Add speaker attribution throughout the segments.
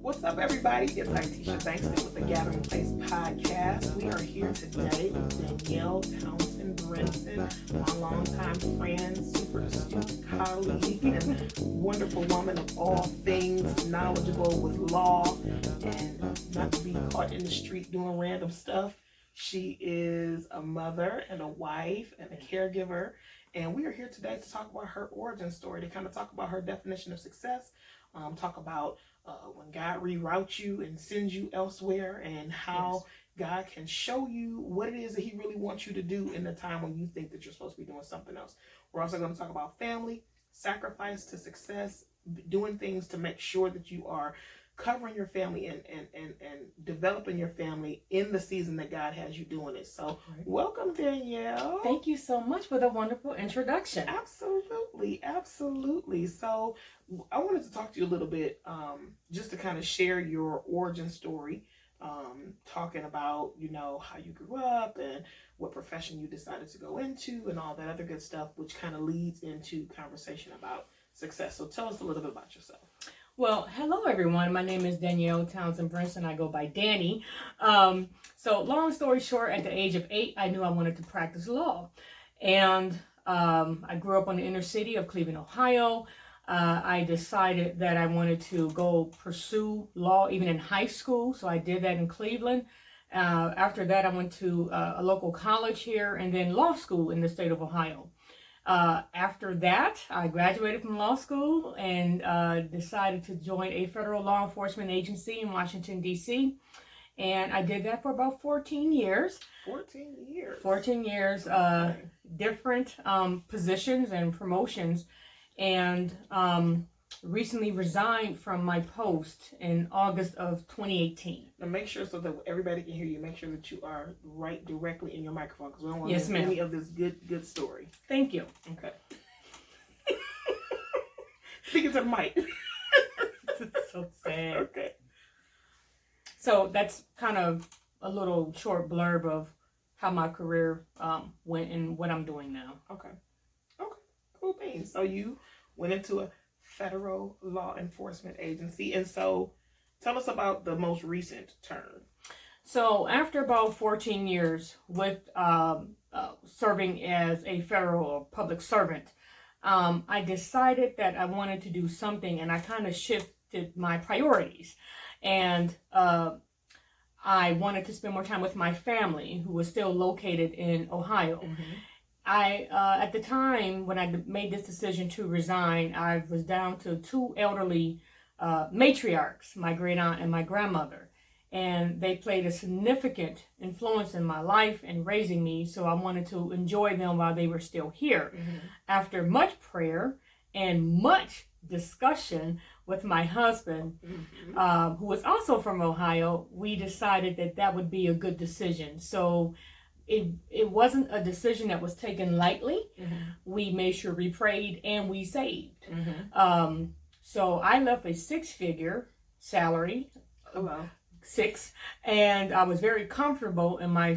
Speaker 1: What's up, everybody? It's Tisha Bankston with the Gathering Place podcast. We are here today with Danielle Townsend-Brinson, my longtime friend, super astute colleague, and wonderful woman of all things, knowledgeable with law, and not to be caught in the street doing random stuff. She is a mother and a wife and a caregiver, and we are here today to talk about her origin story, to kind of talk about her definition of success, talk about when God reroutes you and sends you elsewhere, and how God can show you what it is that He really wants you to do in the time when you think that you're supposed to be doing something else. We're also going to talk about family, sacrifice to success, doing things to make sure that you are covering your family and developing your family in the season that God has you doing it. So welcome, Danielle.
Speaker 2: Thank you so much for the wonderful introduction.
Speaker 1: Absolutely. So I wanted to talk to you a little bit, just to kind of share your origin story, talking about, how you grew up and what profession you decided to go into and all that other good stuff, which kind of leads into conversation about success. So tell us a little bit about yourself.
Speaker 2: Well, hello everyone. My name is Danielle Townsend-Brinson. I go by Danny. So long story short, at the age of 8, I knew I wanted to practice law. And I grew up on the inner city of Cleveland, Ohio. I decided that I wanted to go pursue law even in high school. So I did that in Cleveland. After that, I went to a local college here and then law school in the state of Ohio. After that, I graduated from law school and decided to join a federal law enforcement agency in Washington, D.C. And I did that for about 14 years. 14 years, different positions and promotions, and recently resigned from my post in August of 2018.
Speaker 1: Now make sure, so that everybody can hear you, make sure that you are right directly in your microphone, because we don't want
Speaker 2: to
Speaker 1: miss any of this good story.
Speaker 2: Thank you.
Speaker 1: Okay. Speaking to the mic.
Speaker 2: So sad.
Speaker 1: Okay.
Speaker 2: So that's kind of a little short blurb of how my career went and what I'm doing now.
Speaker 1: Okay. Cool beans. So you went into a federal law enforcement agency, and so tell us about the most recent turn.
Speaker 2: So after about 14 years with serving as a federal public servant, I decided that I wanted to do something, and I kind of shifted my priorities. And I wanted to spend more time with my family, who was still located in Ohio. Mm-hmm. At the time when I made this decision to resign, I was down to 2 elderly matriarchs, my great aunt and my grandmother. And they played a significant influence in my life and raising me, so I wanted to enjoy them while they were still here. Mm-hmm. After much prayer and much discussion with my husband, mm-hmm. Who was also from Ohio, we decided that that would be a good decision. So it wasn't a decision that was taken lightly. Mm-hmm. We made sure we prayed and we saved. Mm-hmm. So I left a 6-figure salary.
Speaker 1: Oh, wow.
Speaker 2: 6, and I was very comfortable in my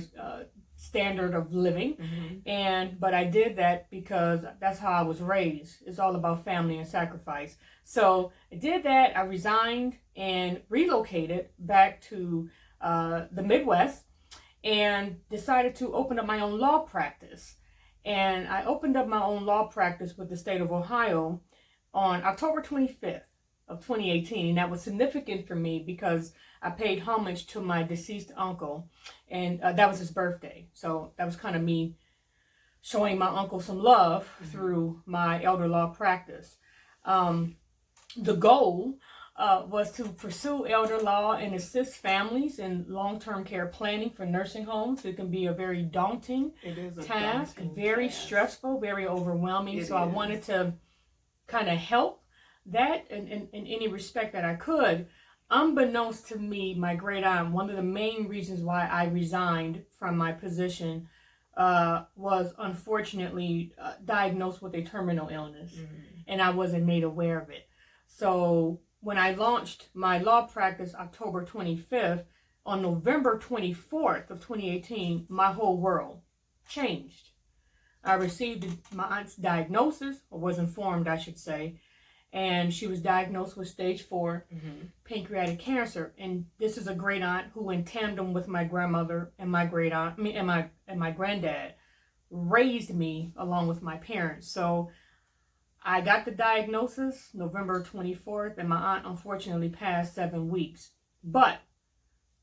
Speaker 2: standard of living. Mm-hmm. But I did that because that's how I was raised. It's all about family and sacrifice. So I did that. I resigned and relocated back to the Midwest and decided to open up my own law practice. And I opened up my own law practice with the state of Ohio on October 25th of 2018. And that was significant for me because I paid homage to my deceased uncle, and that was his birthday. So that was kind of me showing my uncle some love, mm-hmm. through my elder law practice. The goal was to pursue elder law and assist families in long-term care planning for nursing homes. It can be a very daunting task, very stressful, very overwhelming. I wanted to kind of help that in any respect that I could. Unbeknownst to me, my great aunt, one of the main reasons why I resigned from my position was unfortunately diagnosed with a terminal illness, mm-hmm. and I wasn't made aware of it. So when I launched my law practice October 25th, on November 24th of 2018, my whole world changed. I received my aunt's diagnosis, or was informed, I should say, and she was diagnosed with stage 4 pancreatic cancer. And this is a great aunt who, in tandem with my grandmother and my great aunt, and my granddad, raised me along with my parents. So I got the diagnosis November 24th, and my aunt unfortunately passed 7 weeks. But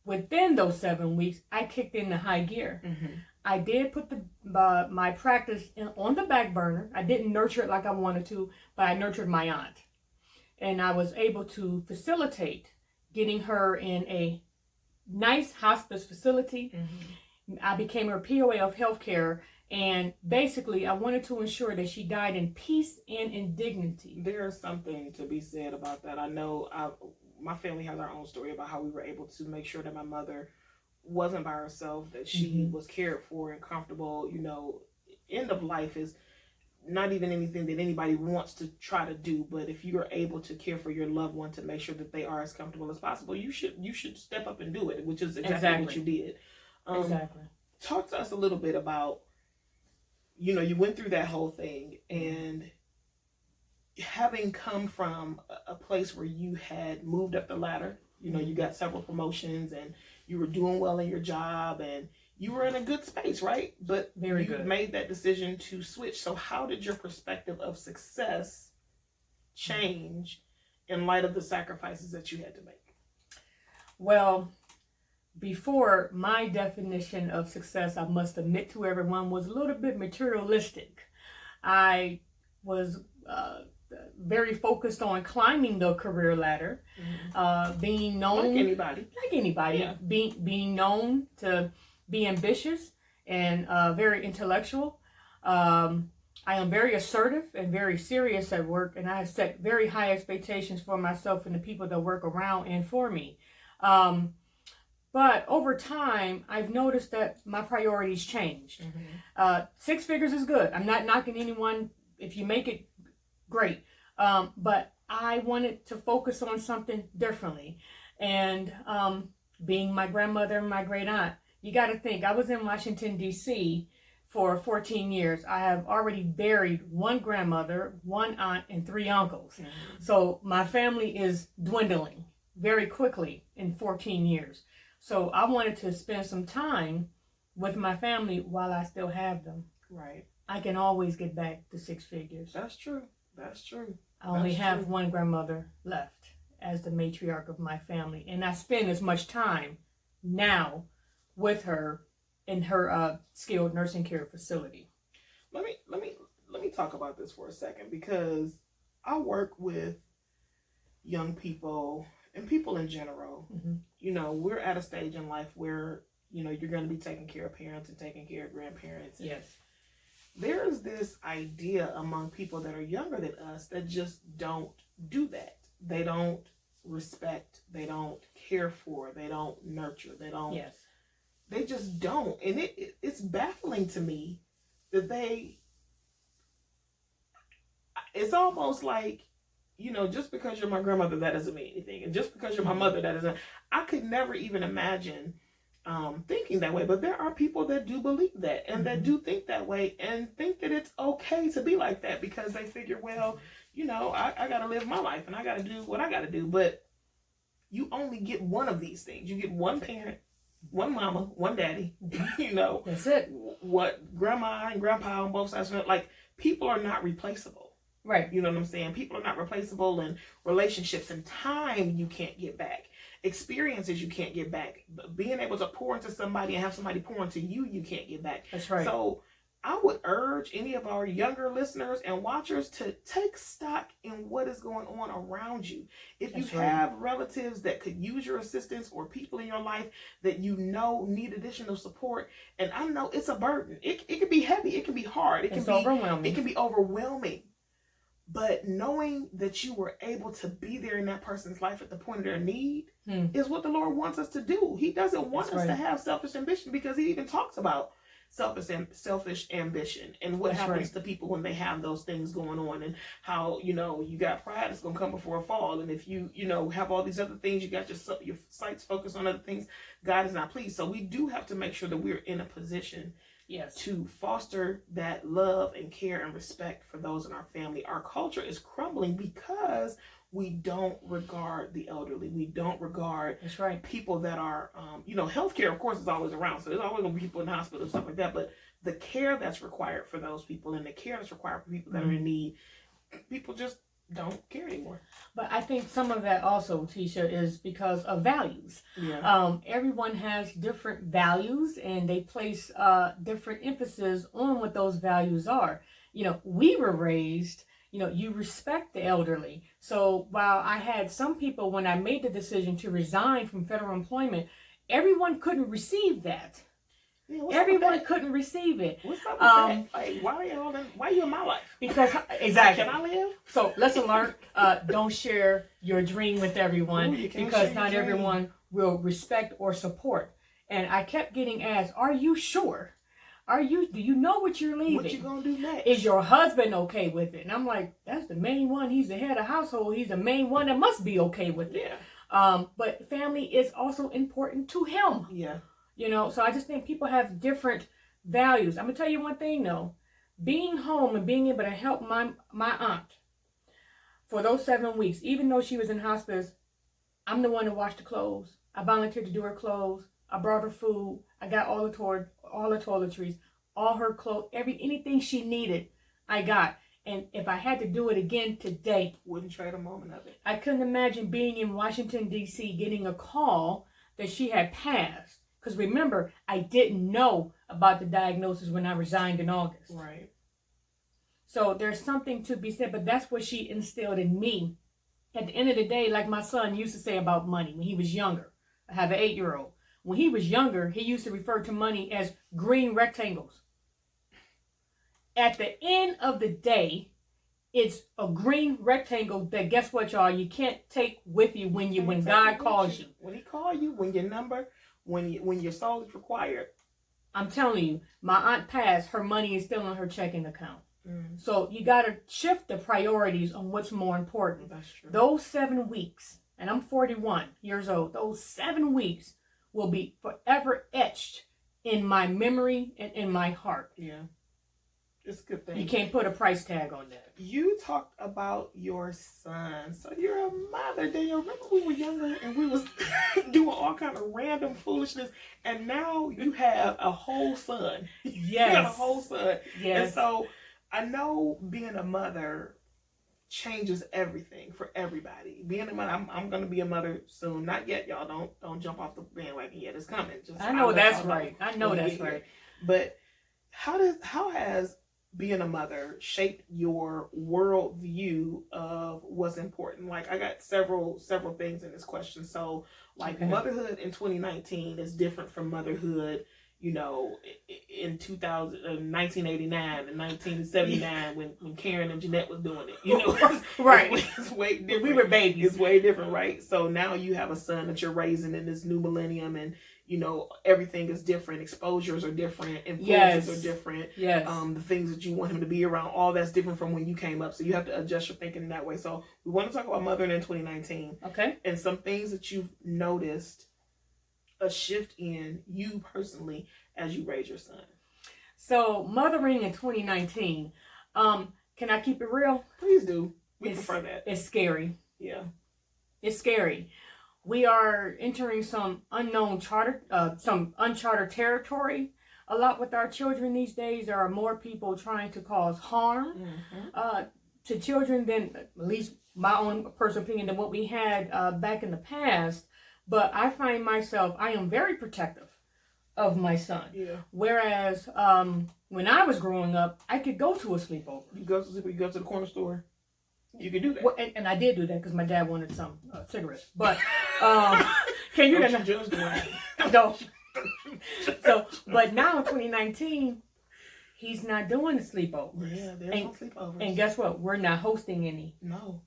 Speaker 2: within those 7 weeks, I kicked into high gear. I did put my practice on the back burner. I didn't nurture it like I wanted to, but I nurtured my aunt. And I was able to facilitate getting her in a nice hospice facility. I became her POA of healthcare. And basically, I wanted to ensure that she died in peace and in dignity.
Speaker 1: There's something to be said about that. I know my family has our own story about how we were able to make sure that my mother wasn't by herself, that she was cared for and comfortable. You know, end of life is not even anything that anybody wants to try to do, but if you are able to care for your loved one to make sure that they are as comfortable as possible, you should step up and do it, which is exactly what you did.
Speaker 2: Exactly.
Speaker 1: Talk to us a little bit about, you know, you went through that whole thing, and having come from a place where you had moved up the ladder, you know, you got several promotions and you were doing well in your job and you were in a good space, right? But
Speaker 2: Very
Speaker 1: you
Speaker 2: good.
Speaker 1: made that decision to switch. So how did your perspective of success change in light of the sacrifices that you had to make?
Speaker 2: Well, before, my definition of success, I must admit to everyone, was a little bit materialistic. I was very focused on climbing the career ladder, being known
Speaker 1: like anybody,
Speaker 2: yeah. being known to be ambitious and very intellectual. I am very assertive and very serious at work, and I set very high expectations for myself and the people that work around and for me. But over time, I've noticed that my priorities changed. 6 figures is good. I'm not knocking anyone. If you make it, great. But I wanted to focus on something differently. And being my grandmother and my great aunt, you got to think, I was in Washington, D.C. for 14 years. I have already buried 1 grandmother, 1 aunt, and 3 uncles. So my family is dwindling very quickly in 14 years. So I wanted to spend some time with my family while I still have them.
Speaker 1: Right.
Speaker 2: I can always get back to 6 figures.
Speaker 1: That's true. That's true.
Speaker 2: I only have 1 grandmother left as the matriarch of my family. And I spend as much time now with her in her skilled nursing care facility.
Speaker 1: Let me talk about this for a second, because I work with young people and people in general. You know, we're at a stage in life where, you know, you're going to be taking care of parents and taking care of grandparents.
Speaker 2: Yes.
Speaker 1: There is this idea among people that are younger than us that just don't do that. They don't respect, they don't care for, they don't nurture, they don't.
Speaker 2: Yes.
Speaker 1: They just don't. And it's baffling to me that it's almost like, you know, just because you're my grandmother, that doesn't mean anything. And just because you're my mother, that doesn't. I could never even imagine thinking that way. But there are people that do believe that and that do think that way and think that it's okay to be like that, because they figure, well, you know, I got to live my life and I got to do what I got to do. But you only get one of these things. You get 1 parent, 1 mama, 1 daddy, you know.
Speaker 2: That's it.
Speaker 1: What grandma and grandpa on both sides, like, people are not replaceable.
Speaker 2: Right.
Speaker 1: You know what I'm saying? People are not replaceable, and relationships and time you can't get back. Experiences you can't get back. Being able to pour into somebody and have somebody pour into you, you can't get back.
Speaker 2: That's right.
Speaker 1: So I would urge any of our younger listeners and watchers to take stock in what is going on around you. If you have relatives that could use your assistance, or people in your life that you know need additional support, and I know it's a burden. It can be heavy. It can be hard.
Speaker 2: It's overwhelming.
Speaker 1: It can be overwhelming. But knowing that you were able to be there in that person's life at the point of their need is what the Lord wants us to do. He doesn't want us to have selfish ambition, because he even talks about selfish ambition and what happens to people when they have those things going on, and how, you know, you got pride that's going to come before a fall. And if you know, have all these other things, you got your sights focused on other things, God is not pleased. So we do have to make sure that we're in a position
Speaker 2: Yes.
Speaker 1: to foster that love and care and respect for those in our family. Our culture is crumbling because we don't regard the elderly. We don't regard
Speaker 2: That's right.
Speaker 1: people that are, healthcare, of course, is always around. So there's always going to be people in the hospital and stuff like that. But the care that's required for those people and the care that's required for people that are in need, people just don't care anymore.
Speaker 2: But I think some of that also, Tisha, is because of values.
Speaker 1: Yeah.
Speaker 2: Everyone has different values, and they place different emphasis on what those values are. We were raised, you respect the elderly. So while I had some people, when I made the decision to resign from federal employment, everyone couldn't receive that.
Speaker 1: Yeah,
Speaker 2: everyone couldn't receive it.
Speaker 1: What's up with that? Like, why are you in my life?
Speaker 2: Because exactly.
Speaker 1: Can I live?
Speaker 2: So lesson learned: don't share your dream with everyone.
Speaker 1: Ooh,
Speaker 2: because not everyone will respect or support. And I kept getting asked, "Are you sure? Do you know what you're leaving?
Speaker 1: What you gonna do next?
Speaker 2: Is your husband okay with it?" And I'm like, "That's the main one. He's the head of household. He's the main one that must be okay with it."
Speaker 1: Yeah.
Speaker 2: But family is also important to him.
Speaker 1: Yeah.
Speaker 2: So I just think people have different values. I'm gonna tell you one thing though. Being home and being able to help my aunt for those 7 weeks, even though she was in hospice, I'm the one to wash the clothes. I volunteered to do her clothes. I brought her food. I got all the toiletries, all her clothes, anything she needed, I got. And if I had to do it again today,
Speaker 1: wouldn't trade a moment of it.
Speaker 2: I couldn't imagine being in Washington, D.C., getting a call that she had passed. Because remember, I didn't know about the diagnosis when I resigned in August.
Speaker 1: Right.
Speaker 2: So there's something to be said, but that's what she instilled in me. At the end of the day, like my son used to say about money when he was younger. I have an 8-year-old. When he was younger, he used to refer to money as green rectangles. At the end of the day, it's a green rectangle that, guess what, y'all, you can't take with you when God calls you.
Speaker 1: When he calls you, when your number, when your soul is required.
Speaker 2: I'm telling you, my aunt passed, her money is still on her checking account. So you got to shift the priorities on what's more important.
Speaker 1: That's true.
Speaker 2: Those 7 weeks, and I'm 41 years old, those 7 weeks will be forever etched in my memory and in my heart.
Speaker 1: Yeah. It's a good thing.
Speaker 2: You can't put a price tag on that.
Speaker 1: You talked about your son. So you're a mother, Danielle. Remember we were younger and we was doing all kind of random foolishness, and now you have a whole son.
Speaker 2: Yes.
Speaker 1: You got a whole son.
Speaker 2: Yes.
Speaker 1: And so I know being a mother changes everything for everybody. Being a mother, I'm going to be a mother soon. Not yet, y'all. Don't jump off the bandwagon yet. It's coming.
Speaker 2: I know that's right. I know that's right.
Speaker 1: But how has being a mother shaped your worldview of what's important? Like, I got several things in this question. So, like, motherhood in 2019 is different from motherhood, in 1989 and 1979 when Karen and Jeanette was doing it.
Speaker 2: Right.
Speaker 1: It's way different.
Speaker 2: We were babies.
Speaker 1: It's way different, right? So now you have a son that you're raising in this new millennium, and everything is different. Exposures are different. Influences are different.
Speaker 2: Yes.
Speaker 1: The things that you want him to be around, all that's different from when you came up. So you have to adjust your thinking in that way. So we want to talk about mothering in 2019.
Speaker 2: Okay.
Speaker 1: And some things that you've noticed a shift in you personally as you raise your son.
Speaker 2: So mothering in 2019, can I keep it real?
Speaker 1: Please do. We prefer that.
Speaker 2: It's scary.
Speaker 1: Yeah.
Speaker 2: It's scary. We are entering some uncharted territory. A lot with our children these days. There are more people trying to cause harm to children than, at least my own personal opinion, than what we had back in the past. But I find myself, I am very protective of my son.
Speaker 1: Yeah.
Speaker 2: Whereas when I was growing up, I could go to a sleepover.
Speaker 1: You go to the corner store. You can do that.
Speaker 2: Well, and I did do that because my dad wanted some cigarettes. But can you
Speaker 1: Don't judge the way?
Speaker 2: Don't. So, but now in 2019, he's not doing the sleepover.
Speaker 1: Yeah, there's no sleepovers.
Speaker 2: And guess what? We're not hosting any.
Speaker 1: No.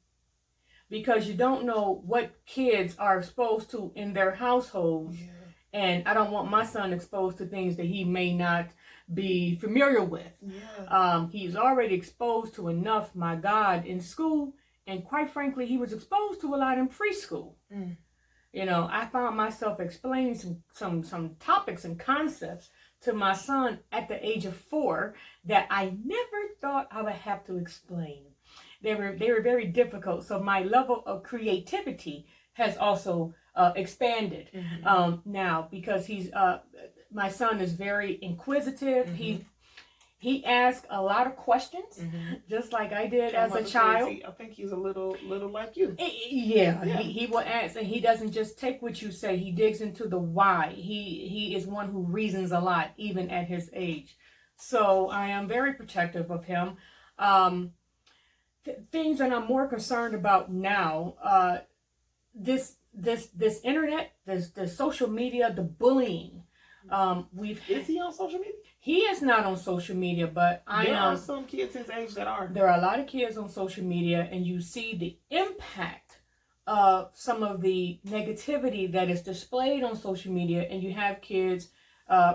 Speaker 2: Because you don't know what kids are exposed to in their households.
Speaker 1: Yeah.
Speaker 2: And I don't want my son exposed to things that he may not be familiar with.
Speaker 1: Yeah.
Speaker 2: He's already exposed to enough, my God, in school. And quite frankly, he was exposed to a lot in preschool. I found myself explaining some topics and concepts to my son at the age of 4 that I never thought I would have to explain. They were very difficult. So my level of creativity has also expanded now, because my son is very inquisitive. He asks a lot of questions, just like I did as a child.
Speaker 1: I think he's a little like you.
Speaker 2: Yeah. He will ask, and he doesn't just take what you say. He digs into the why. He is one who reasons a lot, even at his age. So I am very protective of him. Things that I'm more concerned about now, this internet, the social media, the bullying.
Speaker 1: Is he on social media?
Speaker 2: He is not on social media, but
Speaker 1: there are some kids his age that are.
Speaker 2: There are a lot of kids on social media, and you see the impact of some of the negativity that is displayed on social media, and you have kids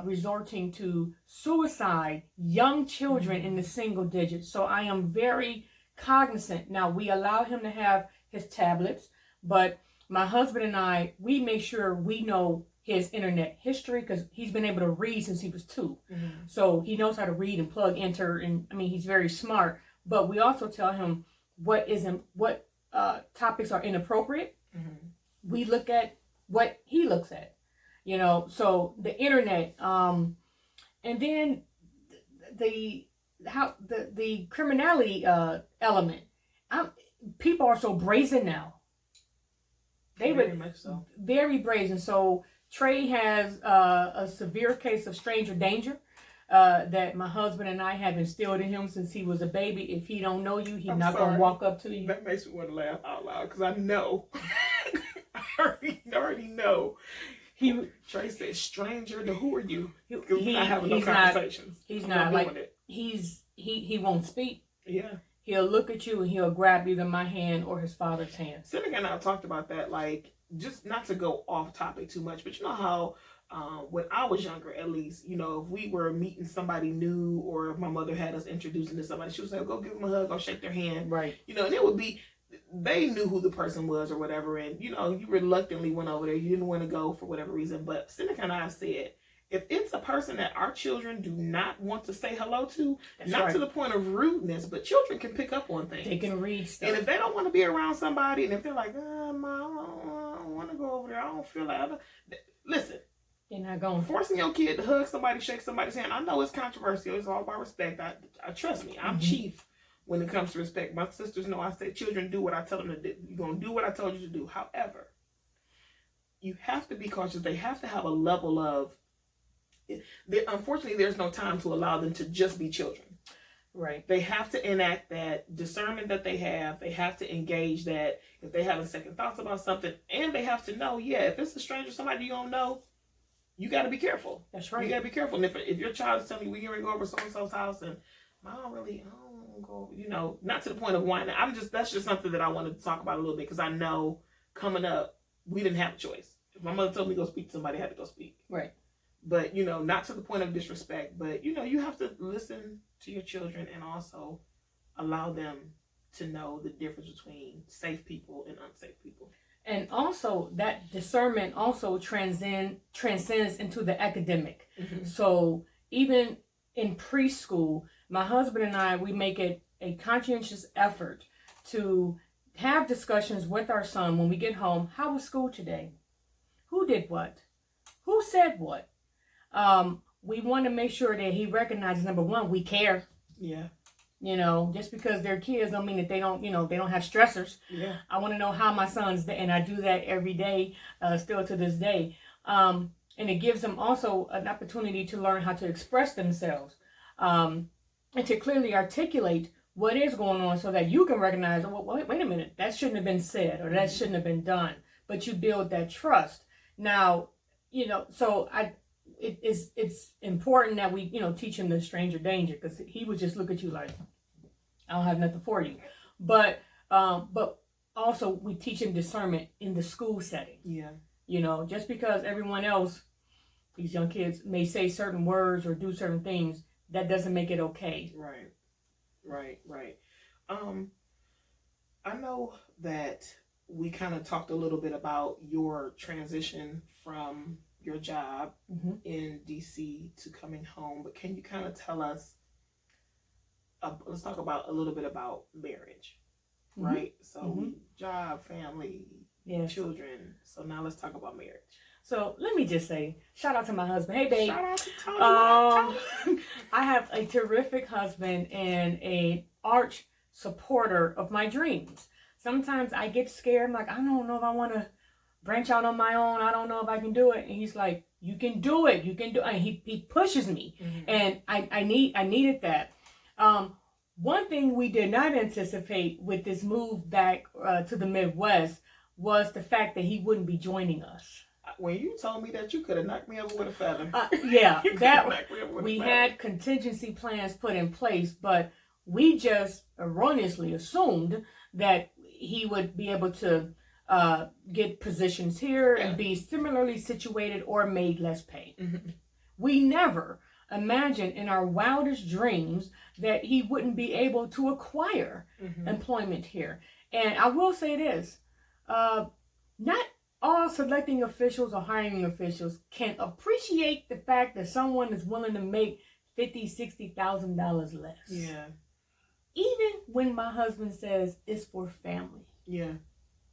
Speaker 2: resorting to suicide, young children in the single digits. So I am very cognizant. Now, we allow him to have his tablets, but my husband and I, we make sure we know his internet history, because he's been able to read since he was 2. So he knows how to read and plug, enter, and I mean, he's very smart. But we also tell him what topics are inappropriate. We look at what he looks at, so the internet, and then the criminality element. People are so brazen now.
Speaker 1: Very much so.
Speaker 2: Very brazen. So Trey has a severe case of stranger danger that my husband and I have instilled in him since he was a baby. If he don't know you, he's not going to walk up to you.
Speaker 1: That makes me want to laugh out loud, because I know. I already know. Trey said, stranger, who are you? He's not having no conversations.
Speaker 2: He's not like it. He won't speak.
Speaker 1: Yeah. He'll
Speaker 2: look at you and he'll grab either my hand or his father's hand.
Speaker 1: Seneca and I talked about that, like, just not to go off topic too much, but you know how when I was younger, at least, if we were meeting somebody new, or if my mother had us introducing to somebody, she would say, go give them a hug, go shake their hand.
Speaker 2: Right.
Speaker 1: And it would be, they knew who the person was or whatever, and, you reluctantly went over there. You didn't want to go for whatever reason. But Seneca and I said, if it's a person that our children do not want to say hello to, to the point of rudeness, but children can pick up on things.
Speaker 2: They can read stuff.
Speaker 1: And if they don't want to be around somebody, and if they're like, Mom, I don't want to go over there, I don't feel like listen.
Speaker 2: They're not going.
Speaker 1: Forcing your kid to hug somebody, shake somebody's hand. I know it's controversial. It's all about respect. I trust me. I'm chief when it comes to respect. My sisters know I say, children, do what I tell them to do. You're going to do what I told you to do. However, you have to be cautious. They have to have a level of, unfortunately, there's no time to allow them to just be children.
Speaker 2: Right.
Speaker 1: They have to enact that discernment that they have. They have to engage that if they have second thoughts about something. And they have to know, if it's a stranger, somebody you don't know, you got to be careful.
Speaker 2: That's right.
Speaker 1: You got to be careful. And if your child is telling you, we're going to go over so-and-so's house, and I don't go, not to the point of whining. That's just something that I wanted to talk about a little bit, because I know coming up, we didn't have a choice. If my mother told me to go speak to somebody, I had to go speak.
Speaker 2: Right.
Speaker 1: But, not to the point of disrespect, but, you have to listen to your children and also allow them to know the difference between safe people and unsafe people.
Speaker 2: And also that discernment also transcends into the academic. So even in preschool, my husband and I, we make it a conscientious effort to have discussions with our son when we get home. How was school today? Who did what? Who said what? We want to make sure that he recognizes, number one, we care.
Speaker 1: Yeah.
Speaker 2: Just because they're kids don't mean that they don't have stressors.
Speaker 1: Yeah.
Speaker 2: I want to know how my son's, and I do that every day, still to this day. And it gives them also an opportunity to learn how to express themselves, and to clearly articulate what is going on, so that you can recognize, well, wait a minute, that shouldn't have been said, or that shouldn't have been done. But you build that trust. Now, so it's important that we, teach him the stranger danger, because he would just look at you like, I don't have nothing for you. But also we teach him discernment in the school setting.
Speaker 1: Yeah.
Speaker 2: Just because everyone else, these young kids, may say certain words or do certain things, that doesn't make it okay.
Speaker 1: Right. I know that we kind of talked a little bit about your transition from your job in DC to coming home, but can you kind of tell us, let's talk about a little bit about marriage, right? So job, family, children. So now let's talk about marriage.
Speaker 2: So let me just say, shout out to my husband. Hey, babe.
Speaker 1: Shout out to Tony.
Speaker 2: I have a terrific husband and an arch supporter of my dreams. Sometimes I get scared. I'm like, I don't know if I want to branch out on my own. I don't know if I can do it. And he's like, you can do it. You can do it. And he pushes me. And I needed that. One thing we did not anticipate with this move back to the Midwest was the fact that he wouldn't be joining us.
Speaker 1: When you told me that, you could have knocked me over with a feather.
Speaker 2: We had contingency plans put in place, but we just erroneously assumed that he would be able to get positions here and be similarly situated or made less pay. We never imagined in our wildest dreams that he wouldn't be able to acquire employment here. And I will say this, not all selecting officials or hiring officials can appreciate the fact that someone is willing to make $50,000, $60,000 less.
Speaker 1: Yeah.
Speaker 2: Even when my husband says it's for family.
Speaker 1: Yeah.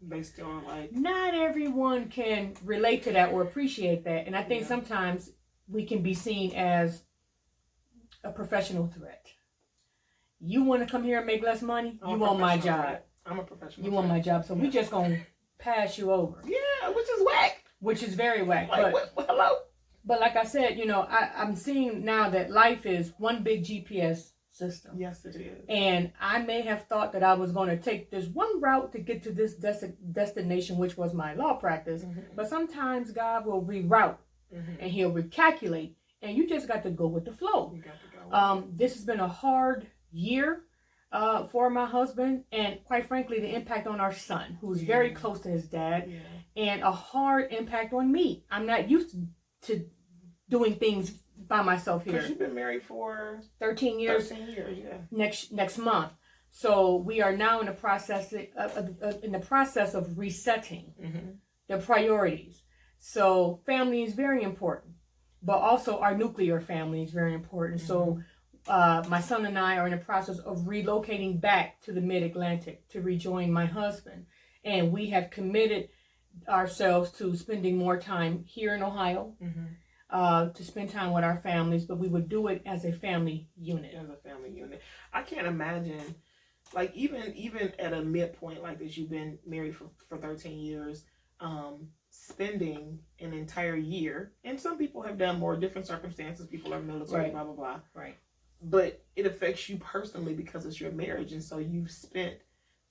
Speaker 1: They still are like...
Speaker 2: Not everyone can relate to that or appreciate that. And I think sometimes we can be seen as a professional threat. You want to come here and make less money? You want my job.
Speaker 1: Threat. I'm a professional
Speaker 2: You want my job. So we just going to pass you over.
Speaker 1: Yeah, which is whack.
Speaker 2: Which is very whack.
Speaker 1: Like, hello?
Speaker 2: But like I said, you know, I'm seeing now that life is one big GPS system.
Speaker 1: Yes, it is.
Speaker 2: And I may have thought that I was going to take this one route to get to this destination, which was my law practice. But sometimes God will reroute and he'll recalculate. And you just got to go with the flow.
Speaker 1: You got to go.
Speaker 2: This has been a hard year for my husband, and quite frankly, the impact on our son, who's very close to his dad, and a hard impact on me. I'm not used to doing things by myself here.
Speaker 1: Because you've been married for
Speaker 2: 13 years.
Speaker 1: 13 years,
Speaker 2: Next month. So we are now in the process of resetting the priorities. So family is very important, but also our nuclear family is very important. So my son and I are in the process of relocating back to the Mid-Atlantic to rejoin my husband. And we have committed ourselves to spending more time here in Ohio, to spend time with our families, but we would do it as a family unit.
Speaker 1: I can't imagine, like, even at a midpoint like this, you've been married for 13 years, spending an entire year, and some people have done more, different circumstances, people are military, blah, blah, blah.
Speaker 2: Right.
Speaker 1: But it affects you personally because it's your marriage, and so you've spent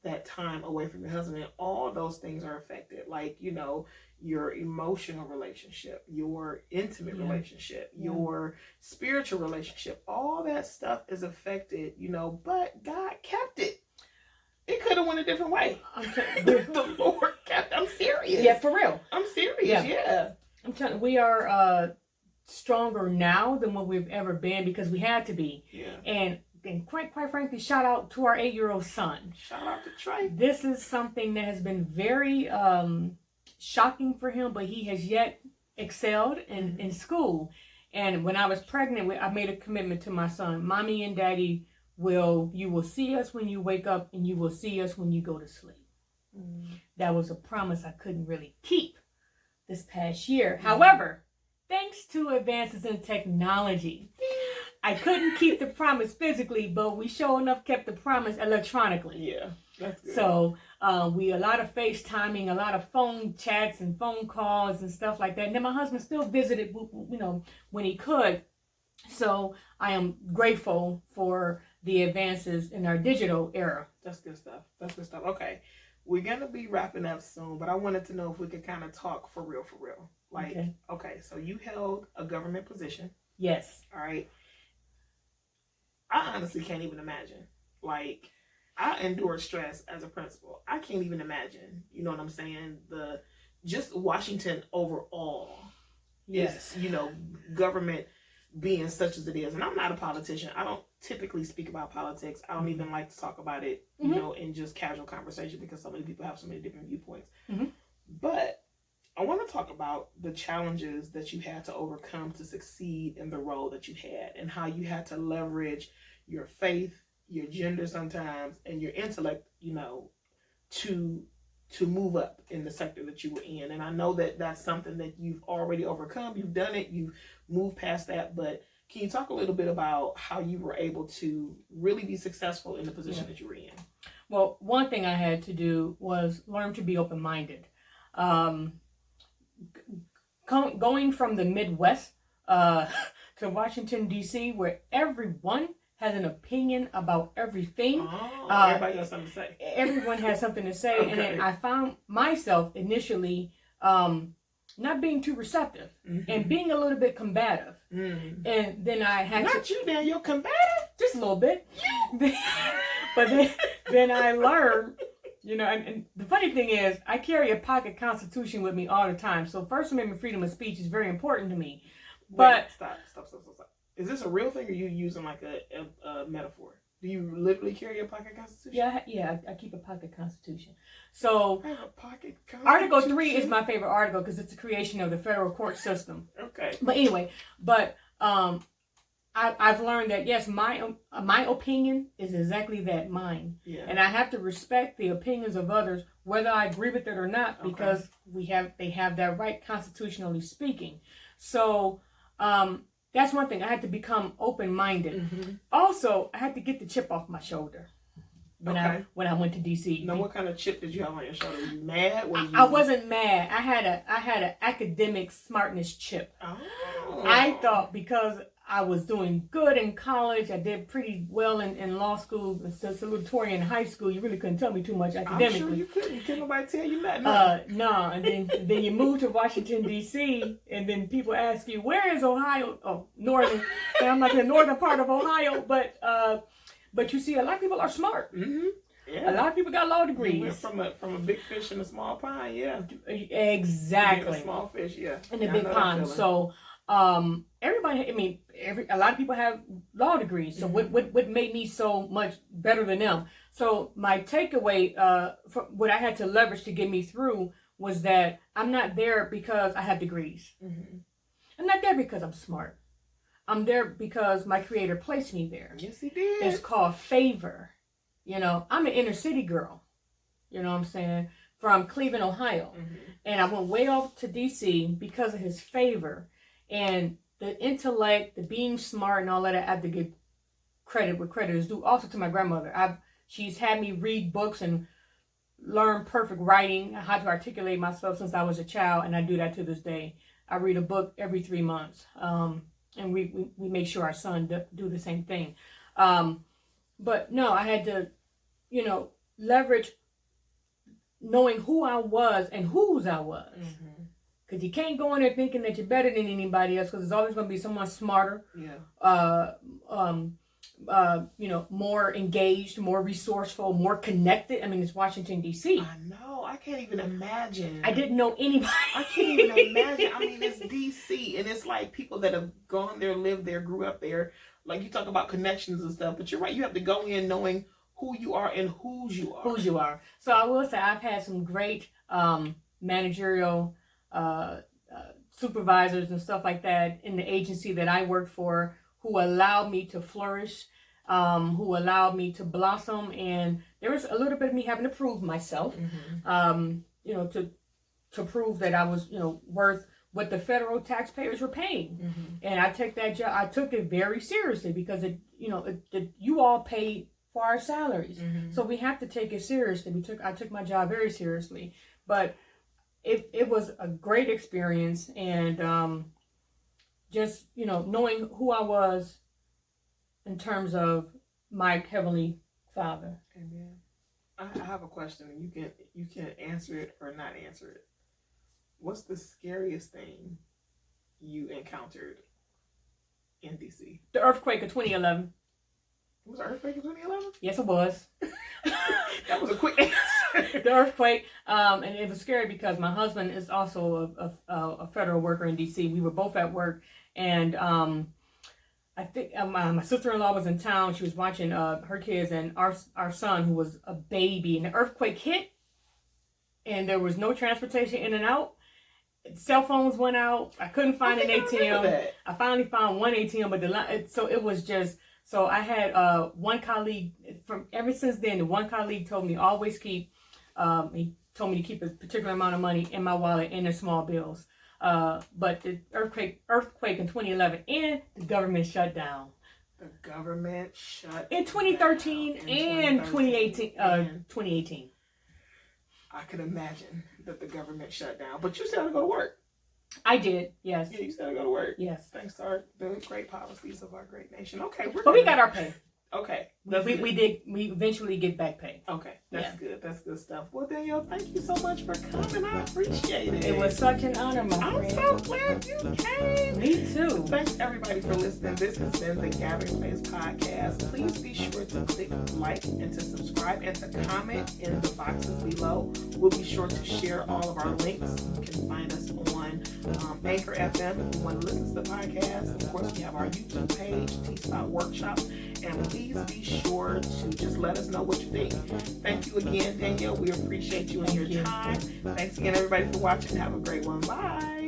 Speaker 1: that time away from your husband, and all those things are affected. Like, you know, your emotional relationship, your intimate relationship, your spiritual relationship, all that stuff is affected, you know, but God kept it. It could have went a different way. The Lord kept. I'm serious.
Speaker 2: Yeah, for real.
Speaker 1: I'm serious. Yeah.
Speaker 2: I'm telling you, we are stronger now than what we've ever been because we had to be.
Speaker 1: Yeah.
Speaker 2: And quite frankly, shout out to our 8-year-old son.
Speaker 1: Shout out to Trey.
Speaker 2: This is something that has been very shocking for him, but he has yet excelled in school. And when I was pregnant, I made a commitment to my son. Mommy and Daddy you will see us when you wake up, and you will see us when you go to sleep. That was a promise I couldn't really keep this past year. However, thanks to advances in technology, I couldn't keep the promise physically, but we sure enough kept the promise electronically.
Speaker 1: Yeah, that's good.
Speaker 2: So a lot of FaceTiming, a lot of phone chats and phone calls and stuff like that. And then my husband still visited, you know, when he could. So I am grateful for the advances in our digital era.
Speaker 1: That's good stuff. Okay, we're going to be wrapping up soon, but I wanted to know if we could kind of talk for real. Like, okay, so you held a government position.
Speaker 2: Yes.
Speaker 1: All right. I honestly can't even imagine. Like, I endured stress as a principal. I can't even imagine. You know what I'm saying? Just Washington overall.
Speaker 2: Yes.
Speaker 1: Is, you know, government being such as it is. And I'm not a politician. I don't typically speak about politics. I don't even like to talk about it, you know, in just casual conversation because so many people have so many different viewpoints. But I want to talk about the challenges that you had to overcome to succeed in the role that you had, and how you had to leverage your faith, your gender sometimes, and your intellect, you know, to move up in the sector that you were in. And I know that that's something that you've already overcome. You've done it. You've moved past that. But can you talk a little bit about how you were able to really be successful in the position that you were in?
Speaker 2: Well, one thing I had to do was learn to be open-minded. Going from the Midwest to Washington, D.C., where everyone has an opinion about everything.
Speaker 1: Everybody has something to say.
Speaker 2: Everyone has something to say.
Speaker 1: Okay.
Speaker 2: And then I found myself initially not being too receptive and being a little bit combative. And then I had
Speaker 1: Not you, Dan. You're combative?
Speaker 2: just a little bit. But then I learned, you know, and the funny thing is, I carry a pocket constitution with me all the time. So First Amendment freedom of speech is very important to me. But
Speaker 1: wait, stop. Is this a real thing, or are you using like a metaphor? Do you literally carry a pocket constitution?
Speaker 2: Yeah, I keep a pocket constitution. So
Speaker 1: I have a pocket constitution.
Speaker 2: Article 3 is my favorite article because it's the creation of the federal court system.
Speaker 1: Okay.
Speaker 2: But anyway, I've learned that yes, my opinion is exactly that, mine.
Speaker 1: Yeah.
Speaker 2: And I have to respect the opinions of others, whether I agree with it or not, because they have that right constitutionally speaking. So that's one thing. I had to become open-minded. Also, I had to get the chip off my shoulder when I went to DC.
Speaker 1: Now, what kind of chip did you have on your shoulder? Were you mad?
Speaker 2: I wasn't mad. I had an academic smartness chip.
Speaker 1: Oh.
Speaker 2: I thought because I was doing good in college, I did pretty well in law school, salutatorian in high school. You really couldn't tell me too much academically.
Speaker 1: I'm sure you couldn't. Couldn't nobody tell you nothing.
Speaker 2: No, and then you move to Washington D.C. and then people ask you, where is Ohio? Oh, northern. And I'm like the northern part of Ohio, but you see, a lot of people are smart.
Speaker 1: Yeah.
Speaker 2: A lot of people got law degrees.
Speaker 1: Went from a big fish in a small pond. Yeah.
Speaker 2: Exactly.
Speaker 1: A small fish. Yeah.
Speaker 2: In a big pond. So everybody, I mean, a lot of people have law degrees. So what made me so much better than them? So my takeaway, what I had to leverage to get me through was that I'm not there because I have degrees. I'm not there because I'm smart. I'm there because my creator placed me there.
Speaker 1: Yes, he did.
Speaker 2: It's called favor. You know, I'm an inner city girl. You know what I'm saying? From Cleveland, Ohio. And I went way off to DC because of his favor. And the intellect, the being smart and all that, I have to give credit where credit is due. Also to my grandmother. She's had me read books and learn perfect writing, how to articulate myself since I was a child. And I do that to this day. I read a book every 3 months. And we make sure our son do the same thing. But no, I had to, you know, leverage knowing who I was and whose I was. Because you can't go in there thinking that you're better than anybody else, because there's always going to be someone smarter, you know, more engaged, more resourceful, more connected. I mean, it's Washington, D.C.
Speaker 1: I know. I can't even imagine.
Speaker 2: I didn't know anybody.
Speaker 1: I can't even imagine. I mean, it's D.C. and it's like people that have gone there, lived there, grew up there. Like you talk about connections and stuff, but you're right. You have to go in knowing who you are and whose you are.
Speaker 2: Whose you are. So I will say I've had some great managerial supervisors and stuff like that in the agency that I worked for, who allowed me to flourish, who allowed me to blossom. And there was a little bit of me having to prove myself, you know, to prove that I was, you know, worth what the federal taxpayers were paying. And I took that job. I took it very seriously because you all paid for our salaries. So we have to take it seriously. I took my job very seriously, but it was a great experience. And just, you know, knowing who I was in terms of my Heavenly Father.
Speaker 1: Amen. I have a question, and you can answer it or not answer it. What's the scariest thing you encountered in DC?
Speaker 2: The earthquake of 2011.
Speaker 1: It was an earthquake in 2011?
Speaker 2: Yes, it was.
Speaker 1: That was a quick answer.
Speaker 2: The earthquake, and it was scary because my husband is also a federal worker in DC. We were both at work, and I think my sister-in-law was in town. She was watching her kids and our son, who was a baby, and the earthquake hit, and there was no transportation in and out. Cell phones went out. I couldn't find an ATM. I finally found one ATM, but so it was just. So I had one colleague from ever since then. One colleague told me always keep. He told me to keep a particular amount of money in my wallet and in small bills. But the earthquake in 2011 and the government shut down.
Speaker 1: The government shut
Speaker 2: in 2013 and 2018. 2018.
Speaker 1: I could imagine that the government shut down, but you still had to go to work.
Speaker 2: I did, yes.
Speaker 1: Yeah, you still had to go to work.
Speaker 2: Yes.
Speaker 1: Thanks to the great policies of our great nation. Okay,
Speaker 2: we got our pay.
Speaker 1: Okay.
Speaker 2: We eventually get back pay.
Speaker 1: Okay. That's good. That's good stuff. Well, Danielle, thank you so much for coming. I appreciate it.
Speaker 2: It was such an honor, my friend.
Speaker 1: I'm so glad you came.
Speaker 2: Me too.
Speaker 1: Thanks everybody for listening. This has been the Gathering Place Podcast. Please be sure to click like and to subscribe and to comment in the boxes below. We'll be sure to share all of our links. You can find us on Anchor FM if you want to listen to the podcast. Of course, we have our YouTube page, T-Spot Workshops. And please be sure to just let us know what you think. Thank you again, Danielle. We appreciate you and your time. Thanks again, everybody, for watching. Have a great one. Bye.